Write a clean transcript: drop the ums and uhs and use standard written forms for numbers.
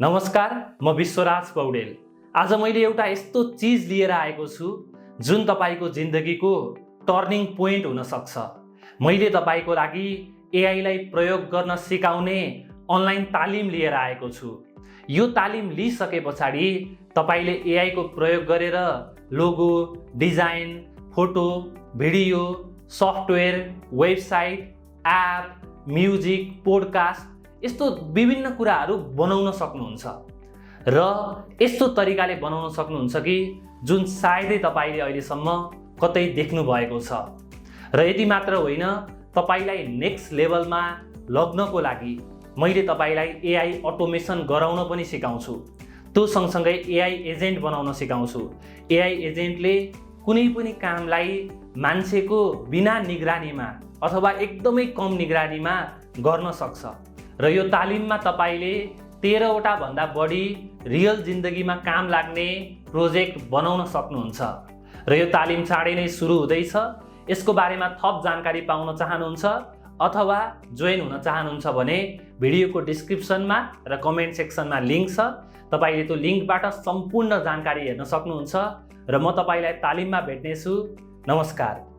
नमस्कार, म विश्वराज पौडेल। आज मैले एउटा यस्तो चीज लिएर आएको छु जुन तपाईको जिन्दगीको टर्निङ पोइन्ट हुन सक्छ। मैले तपाईको लागि एआईलाई प्रयोग गर्न सिकाउने अनलाइन तालिम लिएर आएको छु। यो तालिम लिइसके पछाडि तपाईले एआई को प्रयोग गरेर logo, design, photo, video, software, website, app, music, podcast यस्तो विभिन्न कुराहरू बनाउन सक्नुहुन्छ र यस्तो तरिकाले बनाउन सक्नुहुन्छ कि जुन सायदै तपाईले अहिलेसम्म कतै देख्नु भएको छ। र यति मात्र होइन, तपाईलाई नेक्स्ट लेभलमा लग्नको लागि मैले तपाईलाई एआई अटोमेसन गराउन पनि सिकाउँछु। त्यो सँगसँगै एआई एजेन्ट बनाउन सिकाउँछु। एआई एजेन्टले कुनै पनि कामलाई मान्छेको बिना निगरानीमा अथवा एकदमै कम निगरानीमा गर्न सक्छ। र यो तालिममा तपाईले 13 वटा भन्दा बढी रियल जिन्दगीमा काम लाग्ने प्रोजेक्ट बनाउन सक्नुहुन्छ। र यो तालिम चाँडै नै सुरु हुँदैछ। यसको बारेमा थप जानकारी पाउन चाहनुहुन्छ अथवा जोइन हुन चाहनुहुन्छ भने भिडियोको डिस्क्रिप्सनमा र कमेन्ट सेक्सनमा लिङ्क छ। तपाईले त्यो लिङ्कबाट सम्पूर्ण जानकारी हेर्न सक्नुहुन्छ र म तपाईलाई तालिममा भेट्नेछु। नमस्कार।